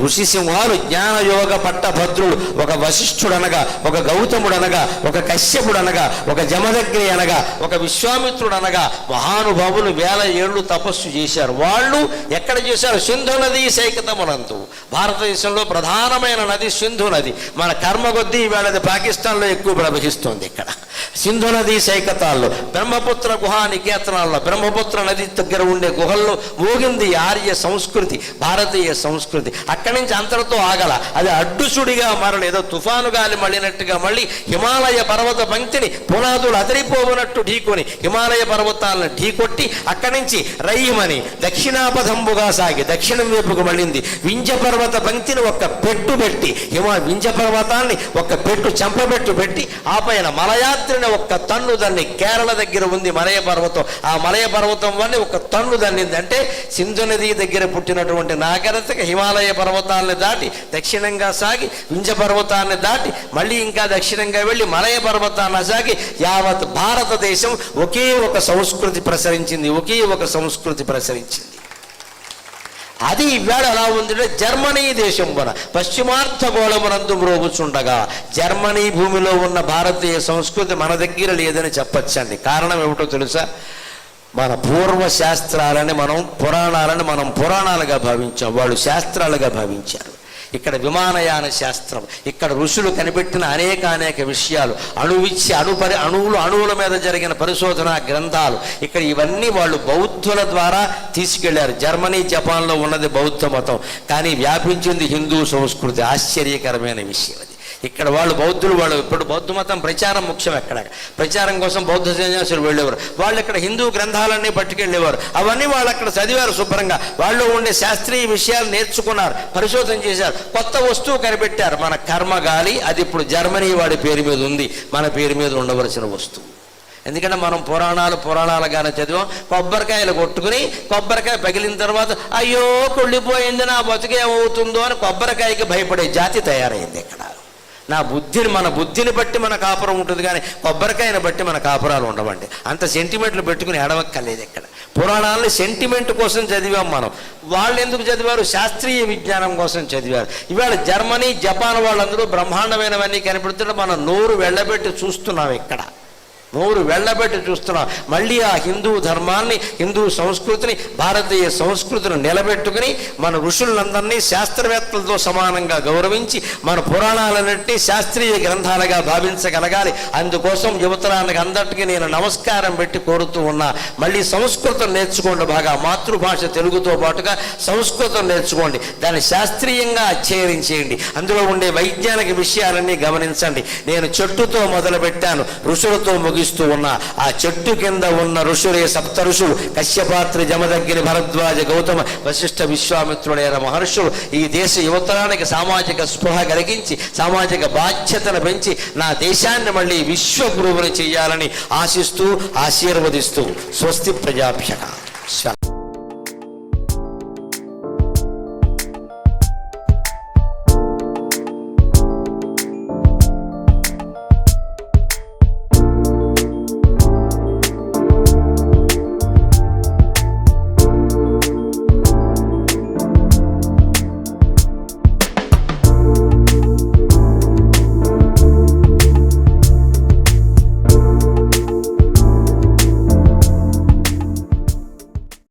ఋషి సింహాలు జ్ఞానయోగ పట్టభద్రుడు, ఒక వశిష్ఠుడనగా, ఒక గౌతముడనగా, ఒక కశ్యపుడనగా, ఒక జమదగ్ని అనగా, ఒక విశ్వామిత్రుడనగా మహానుభావులు 1000 ఏళ్ళు తపస్సు చేశారు. వాళ్ళు ఎక్కడ చేశారు? సింధు నది సైకతమునందు. భారతదేశంలో ప్రధానమైన నది సింధు నది. మన కర్మ కొద్దీ ఈవేళ పాకిస్తాన్లో ఎక్కువ ప్రవహిస్తోంది. ఇక్కడ సింధు నది సైకతాల్లో, బ్రహ్మపుత్ర గుహా నికేతనాల్లో, బ్రహ్మపుత్ర నది దగ్గర ఉండే గుహల్లో మోగింది ఆర్య సంస్కృతి, భారతీయ సంస్కృతి. అక్కడి నుంచి అంతటితో ఆగల. అది అడ్డుసుడిగా మరలి ఏదో తుఫాను గాలి మళ్ళినట్టుగా మళ్ళీ హిమాలయ పర్వత పంక్తిని పునాదులు అదిరిపోవునట్టు ఢీకొని హిమాలయ పర్వతాలను ఢీకొట్టి అక్కడి నుంచి రయ్యమని దక్షిణాపథంబుగా సాగి దక్షిణం వైపుకు మళ్ళింది. వింధ్య పర్వత పంక్తిని ఒక్క పెట్టు పెట్టి వింధ్య పర్వతాన్ని ఒక్క పెట్టు చెంపబెట్టు పెట్టి ఆ పైన మలయాత్రిని ఒక్క తన్ను దాన్ని కేరళ దగ్గర ఉంది మలయ పర్వతం. ఆ మలయ పర్వతం వల్ల ఒక తన్ను దన్నింది. అంటే సింధు నది దగ్గర పుట్టినటువంటి నాగరికత హిమాలయ పర్వతాలను దాటి దక్షిణంగా సాగి వింధ్య పర్వతాన్ని దాటి మళ్ళీ ఇంకా దక్షిణంగా వెళ్ళి మలయ పర్వతాన్ని సాగి యావత్ భారతదేశం ఒకే ఒక సంస్కృతి ప్రసరించింది, ఒకే ఒక సంస్కృతి ప్రసరించింది. అది ఇవాళ ఎలా ఉందంటే జర్మనీ దేశం పశ్చిమార్థగోళమునందు మ్రోగుచుండగా జర్మనీ భూమిలో ఉన్న భారతీయ సంస్కృతి మన దగ్గర లేదని చెప్పచ్చండి. కారణం ఏమిటో తెలుసా? మన పూర్వ శాస్త్రాలని మనం పురాణాలుగా భావించాం, వాళ్ళు శాస్త్రాలుగా భావించారు. ఇక్కడ విమానయాన శాస్త్రం, ఇక్కడ ఋషులు కనిపెట్టిన అనేక విషయాలు, అణువుల మీద జరిగిన పరిశోధన గ్రంథాలు, ఇక్కడ ఇవన్నీ వాళ్ళు బౌద్ధుల ద్వారా తీసుకెళ్లారు. జర్మనీ జపాన్లో ఉన్నది బౌద్ధ మతం, కానీ వ్యాపించింది హిందూ సంస్కృతి. ఆశ్చర్యకరమైన విషయం అది. ఇక్కడ బౌద్ధులు ఇప్పుడు బౌద్ధ మతం ప్రచారం ముఖ్యం. ఎక్కడ ప్రచారం కోసం బౌద్ధ సన్యాసులు వెళ్ళేవారు. వాళ్ళు ఇక్కడ హిందూ గ్రంథాలన్నీ పట్టుకెళ్ళేవారు. అవన్నీ వాళ్ళు అక్కడ చదివారు శుభ్రంగా. వాళ్ళు ఉండే శాస్త్రీయ విషయాలు నేర్చుకున్నారు, పరిశోధన చేశారు, కొత్త వస్తువు కనిపెట్టారు. మన కర్మగాలి, అది ఇప్పుడు జర్మనీ వాడి పేరు మీద ఉంది, మన పేరు మీద ఉండవలసిన వస్తువు. ఎందుకంటే మనం పురాణాలుగానే చదివాం. కొబ్బరికాయలు కొట్టుకుని కొబ్బరికాయ పగిలిన తర్వాత అయ్యో కుళ్ళిపోయింది, నా బతుకేమవుతుందో అని కొబ్బరికాయకి భయపడే జాతి తయారైంది. ఇక్కడ మన బుద్ధిని బట్టి మన కాపురం ఉంటుంది, కానీ కొబ్బరికాయని బట్టి మన కాపురాలు ఉండవండి. అంత సెంటిమెంట్లు పెట్టుకుని ఎడవక్కర్లేదు. ఇక్కడ పురాణాలని సెంటిమెంట్ కోసం చదివాం మనం. వాళ్ళు ఎందుకు చదివారు? శాస్త్రీయ విజ్ఞానం కోసం చదివారు. ఇవాళ జర్మనీ జపాన్ వాళ్ళందరూ బ్రహ్మాండమైనవన్నీ కనిపెడుతుంటే మనం నోరు వెళ్ళబెట్టి చూస్తున్నాం. ఇక్కడ నోరు వెళ్ళబెట్టి చూస్తున్నాం. మళ్ళీ ఆ హిందూ ధర్మాన్ని, హిందూ సంస్కృతిని, భారతీయ సంస్కృతిని నిలబెట్టుకుని మన ఋషులందరినీ శాస్త్రవేత్తలతో సమానంగా గౌరవించి మన పురాణాలన్నింటినీ శాస్త్రీయ గ్రంథాలుగా భావించగలగాలి. అందుకోసం యువతరానికి అందరికీ నేను నమస్కారం పెట్టి కోరుతూ ఉన్నా, మళ్ళీ సంస్కృతం నేర్చుకోండి. బాగా మాతృభాష తెలుగుతో పాటుగా సంస్కృతం నేర్చుకోండి, దాన్ని శాస్త్రీయంగా అధ్యయనం చేయండి, అందులో ఉండే వైజ్ఞానిక విషయాలన్నీ గమనించండి. నేను చెట్టుతో మొదలు పెట్టాను, ఋషులతో ముగిస్తూ ఉన్నా. ఆ చెట్టు కింద ఉన్న ఋషులే సప్త ఋషులు, కశ్యపాత్రి, జమదగ్ని, భరద్వాజ, గౌతమ, వశిష్ఠ, విశ్వామిత్రుడైన మహర్షులు ఈ దేశ యువతరానికి సామాజిక స్పృహ కలిగించి సామాజిక బాధ్యతను పెంచి నా దేశాన్ని మళ్ళీ విశ్వగురువుని చేయాలని ఆశిస్తూ ఆశీర్వదిస్తూ స్వస్తి ప్రజాభ్యః.